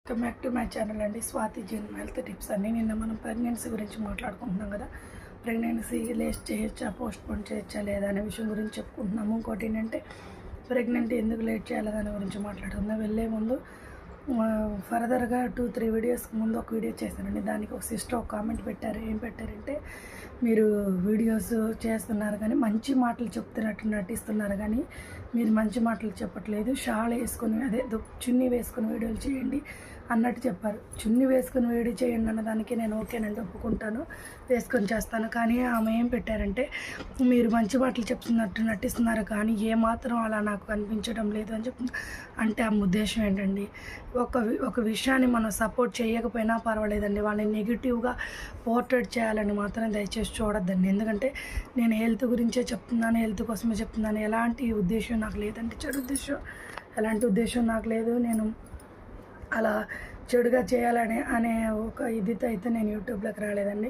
Welcome back to my channel అండి. Swathi gene health tips అండి. నిన్న మనం ప్రెగ్నెన్సీ గురించి మాట్లాడుకుంటున్నాం కదా. ప్రెగ్నెన్సీ లేట్ చేయొచ్చా, పోస్ట్ పోన్ చేయొచ్చా లేదా అనే విషయం గురించి చెప్పుకుంటున్నాము. ఇంకోటి ఏంటంటే ప్రెగ్నెంట్ ఎందుకు లేట్ చేయాలి దాని గురించి మాట్లాడుకుందాం. వెళ్ళే ముందు ఫర్దర్గా 2-3 వీడియోస్కి ముందు ఒక వీడియో చేశానండి. దానికి ఒక సిస్టర్ ఒక కామెంట్ పెట్టారు. ఏం పెట్టారంటే, మీరు వీడియోస్ చేస్తున్నారు కానీ మంచి మాటలు చెప్తున్నట్టు నటిస్తున్నారు కానీ మీరు మంచి మాటలు చెప్పట్లేదు. షాల్ వేసుకొని అదే చున్నీ వేసుకొని వీడియోలు చేయండి అన్నట్టు చెప్పారు. చున్నీ వేసుకొని వీడియో చేయండి అన్నదానికి నేను ఓకేనండి, ఒప్పుకుంటాను, వేసుకొని చేస్తాను. కానీ ఆమె ఏం పెట్టారంటే, మీరు మంచి మాటలు చెప్తున్నట్టు నటిస్తున్నారు కానీ ఏమాత్రం అలా నాకు కనిపించడం లేదు అని చెప్తున్నారు. అంటే ఆ ఉద్దేశం ఏంటండి, ఒక విషయాన్ని మనం సపోర్ట్ చేయకపోయినా పర్వాలేదండి, వాళ్ళని నెగిటివ్గా పోర్ట్రేట్ చేయాలని మాత్రం దయచేసి చూడొద్దండి. ఎందుకంటే నేను హెల్త్ గురించే చెప్తున్నాను, హెల్త్ కోసమే చెప్తున్నాను. ఎలాంటి ఉద్దేశం నాకు లేదండి, చెడు ఉద్దేశం ఎలాంటి ఉద్దేశం నాకు లేదు. నేను అలా చెడుగా అనే ఒక ఇదితో అయితే నేను యూట్యూబ్లోకి రాలేదండి.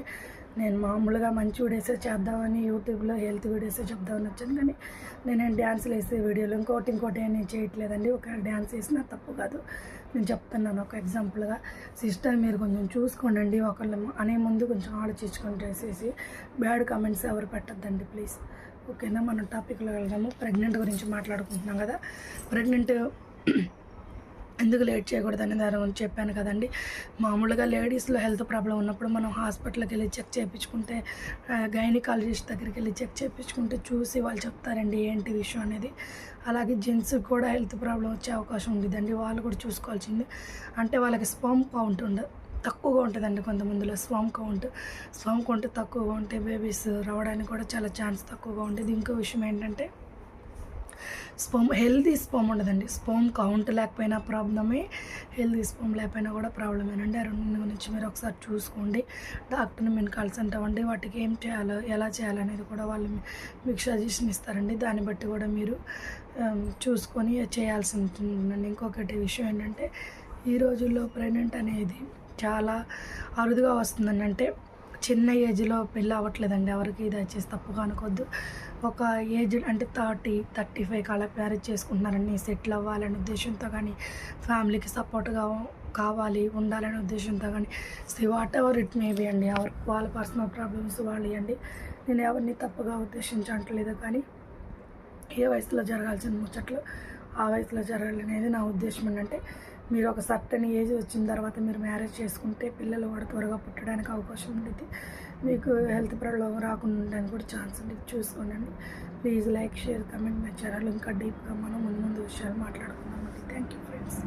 నేను మామూలుగా మంచి వీడియోసే చేద్దామని యూట్యూబ్లో హెల్త్ వీడియోసే చెప్దామని వచ్చాను. కానీ నేనేం డ్యాన్స్లు వేసే వీడియోలు ఇంకోటి ఏం నేను చేయట్లేదండి. ఒక డ్యాన్స్ వేసినా తప్పు కాదు, నేను చెప్తున్నాను ఒక ఎగ్జాంపుల్గా. సిస్టర్ మీరు కొంచెం చూసుకోండి, ఒకళ్ళు అనే ముందు కొంచెం ఆలోచించుకొని చేసేసి బ్యాడ్ కామెంట్స్ ఎవరు పెట్టద్దండి ప్లీజ్. ఓకేనా, మనం టాపిక్లో వెళ్దాము. ప్రెగ్నెంట్ గురించి మాట్లాడుకుంటున్నాం కదా. ప్రెగ్నెంట్ ఎందుకు లేట్ చేయకూడదని దాని గురించి చెప్పాను కదండి. మామూలుగా లేడీస్లో హెల్త్ ప్రాబ్లం ఉన్నప్పుడు మనం హాస్పిటల్కి వెళ్ళి చెక్ చేయించుకుంటే, గైనకాలజిస్ట్ దగ్గరికి వెళ్ళి చెక్ చేయించుకుంటే చూసి వాళ్ళు చెప్తారండి ఏంటి విషయం అనేది. అలాగే జెంట్స్కి కూడా హెల్త్ ప్రాబ్లం వచ్చే అవకాశం ఉంటుందండి, వాళ్ళు కూడా చూసుకోవాల్సింది. అంటే వాళ్ళకి స్పర్మ్ కౌంట్ తక్కువగా ఉంటుందండి. కొంతమందిలో స్పర్మ్ కౌంట్ తక్కువగా ఉంటే బేబీస్ రావడానికి కూడా చాలా ఛాన్స్ తక్కువగా ఉంటుంది. ఇంకో విషయం ఏంటంటే, హెల్తీ స్పర్మ్ ఉండదండి. స్పర్మ్ కౌంట్ లేకపోయినా ప్రాబ్లమే, హెల్తీ స్పర్మ్ లేకపోయినా కూడా ప్రాబ్లమేనండి. ఆ రెండు గురించి మీరు ఒకసారి చూసుకోండి. డాక్టర్ని మీరు కన్సల్ట్ అవ్వండి. వాటికి ఏం చేయాలో ఎలా చేయాలనేది కూడా వాళ్ళు మీకు సజెషన్ ఇస్తారండి. దాన్ని బట్టి కూడా మీరు చూసుకొని చేయాల్సి ఉంటుందండి. ఇంకొకటి విషయం ఏంటంటే, ఈ రోజుల్లో ప్రెగ్నెంట్ అనేది చాలా అరుదుగా వస్తుందండి. అంటే చిన్న ఏజ్లో పెళ్ళి అవ్వట్లేదండి ఎవరికి, దయచేసి తప్పుగా అనుకోవద్దు. ఒక ఏజ్ అంటే 30-35 అలా మ్యారేజ్ చేసుకుంటున్నారని సెటిల్ అవ్వాలనే ఉద్దేశంతో కానీ, ఫ్యామిలీకి సపోర్ట్గా ఉండాలనే ఉద్దేశంతో కానీ, what ever it may be అండి, వాళ్ళ పర్సనల్ ప్రాబ్లమ్స్ వాళ్ళు ఇవ్వండి. నేను ఎవరిని తప్పుగా ఉద్దేశించట్లేదు. కానీ ఏ వయసులో జరగాల్సిన ముచ్చట్లు ఆ వయసులో జరగాలనేది నా ఉద్దేశం. ఏంటంటే, మీరు ఒక సర్టన్ ఏజ్ వచ్చిన తర్వాత మీరు మ్యారేజ్ చేసుకుంటే పిల్లలు కూడా త్వరగా పుట్టడానికి అవకాశం ఉంటుంది. మీకు హెల్త్ ప్రాబ్లం రాకుండా ఉండడానికి కూడా ఛాన్స్ ఉంది. చూసుకోండి. Please like, share, comment. My channel ఇంకా డీప్గా మనం ముందు విషయాలు మాట్లాడుకుందామండి. Thank you friends.